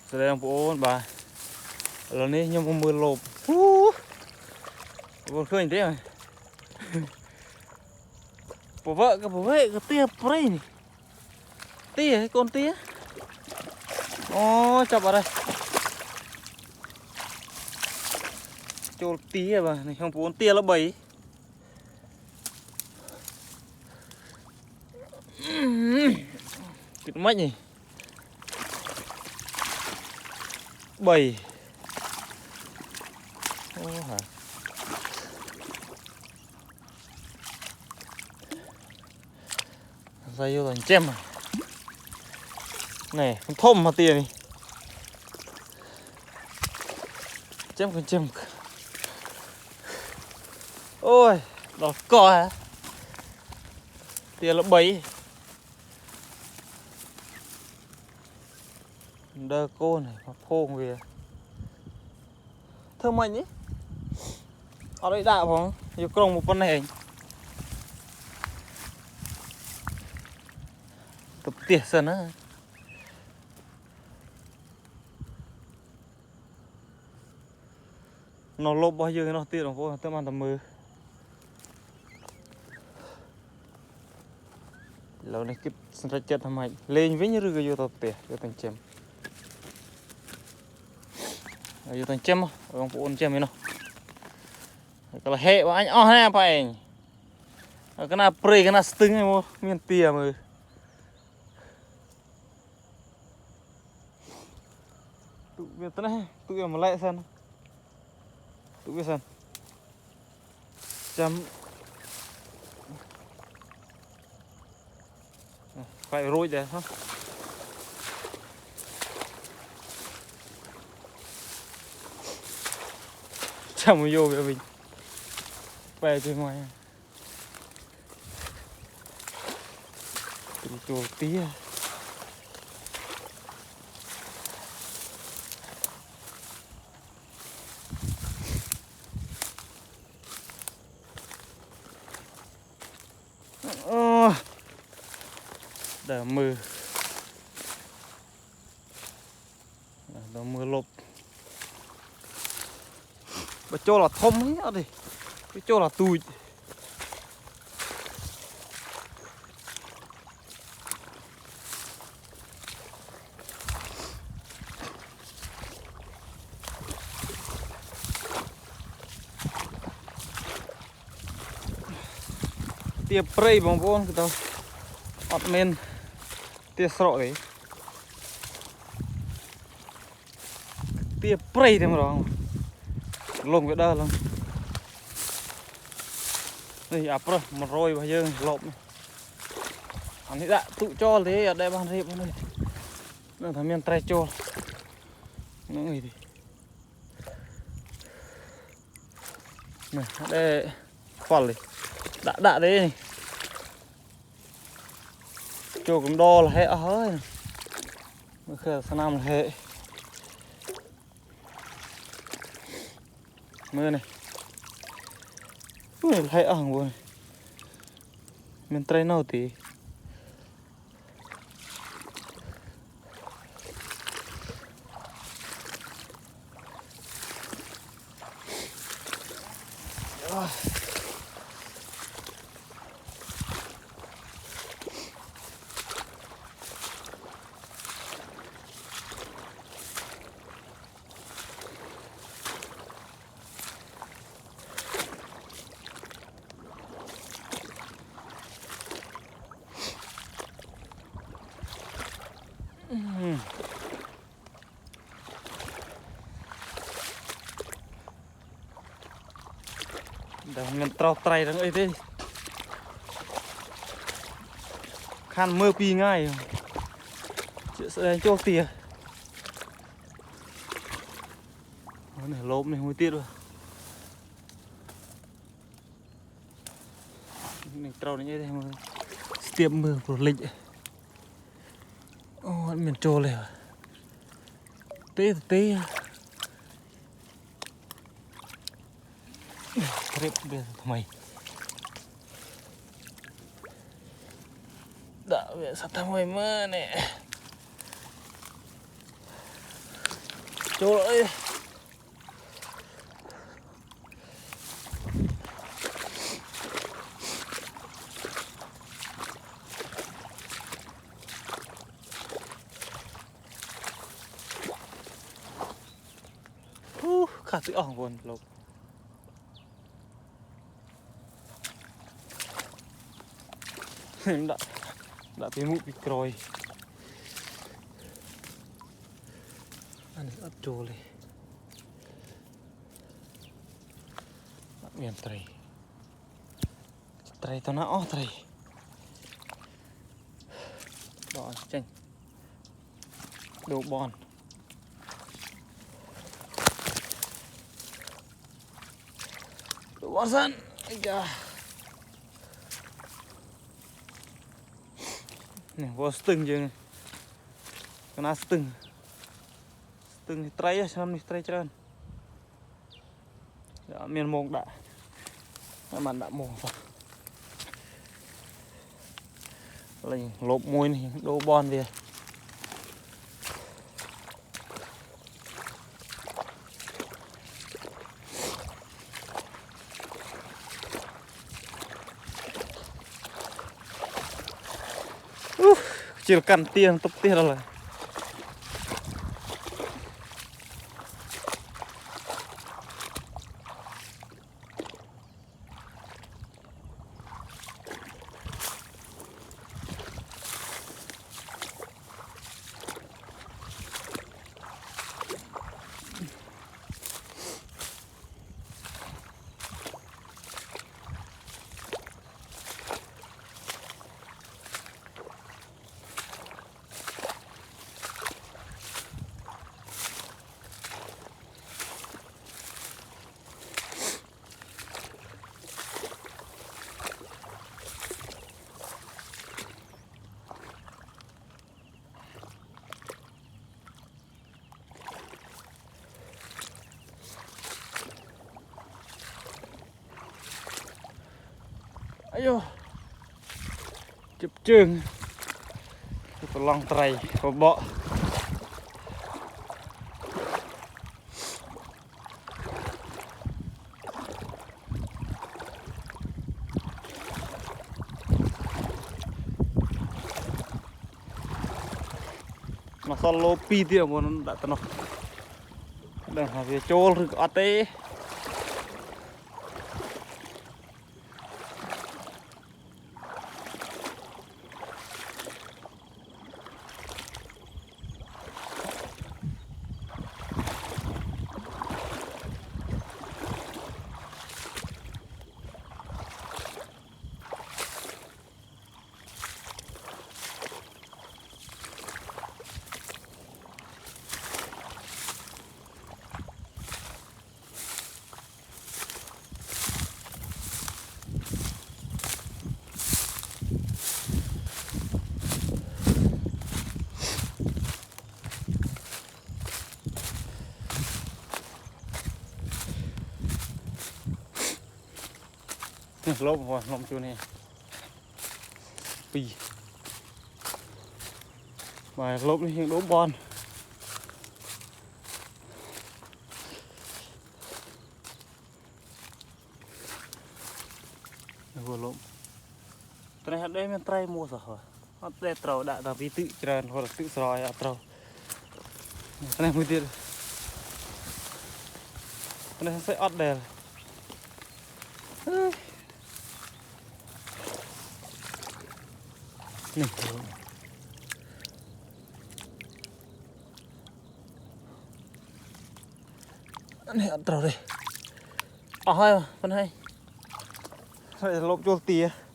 แสดงโอ้บ่าแล้วนี่ยังมือหลบบ่เคยเด้อบ่vợก็บ่เว้ยก็เตี้ยปรีนี่เตี้ยให้conเตี้ยอ๋อจับอะไรโจลเตี้ยบ่นี่ของผมเตี้ยละใบกินมั้ยนี่ใบโอ้ฮะใส่อยู่ตอนเจ็มnày con thôm mà tiền này chém con chém ôi đó cò hả tiền là bấy đơ cô này mà phô về thơm mạnh ấy ở đây đạo không yêu công một con này tập tiệt sân á nó lốp bao nhiêu nó tiệt nó vô tấm ăn tầm mưa lâu này cái sân chết tham mạnh lên với như rồi vô tập tiệt vô thành chém vô thành chém ông phụ ôn chém ấy nó cái là hệ của anh ó ha phải cái nào pre cái nào stưng này mua miền tiệt mà tụi việt này tụi mà lại sân tụi biết sân chấm phải rối đấy không chấm vô về mình về từ ngoài từ chỗ tí à đỡ mưa lộp bà cho là thông ấy đi cái cho là tùi tiệp prey bông bông cái tao ọt men tia sọ đấy tia prey thêm rồi lồng cái đơ lắm này áp rồi một rồi bây giờ lộp anh ấy đã tự cho thế ở đây ban riêng này nó thằng miền tây cho nó người thì này đây khoan này đã đấy này cho cũng đo là hệ hơi mới khởi sang năm là hệ mưa này ui hệ ở hàng mình trai nào thì để mình trao tay đang ấy thế khăn mưa pi ngay chuyện sẽ cho tiền nó này lốp này hơi tiết rồi mình trao đến như thế mà tiệm mưa của lịch ô miền trô này tí rip bây giờ mày đã về sao tao mày mơ nè Chỗ ơi. Khá tự ỏng còn lộc. Đã bị mụ bị còi. Ăn ấp trồ lên. Miền Tây. Tây tao nó Tây. Đó chanh. Đồ bòn. Đồ bòn sẵn. Ây da. Nè vô stưng chứ. Cái nào stưng. Stưng thì tray á, xem đi tray trơn. Đó, miền mông đã. Mặn đã mông vào. Lên lốp môi này, đồ bòn về. Chỉ cần tiền tập tiền rồi. Ayo. Chụp trường. Chụp lòng tray có bọ. Nó sao lô pi tiệm của nó đã tao nó. Đang là về trôi rồi có té. Lốp hoa lộm chỗ này pì mà lốp đi hiện đố bon vừa lộm cái này đây mình trai mua rồi nó đây trâu đã là vì tự trần hoặc là tự soi à trâu cái này mới tiền cái này sẽ ót đèn này này ăn trâu đây à hai mà phân hay lộp cho tía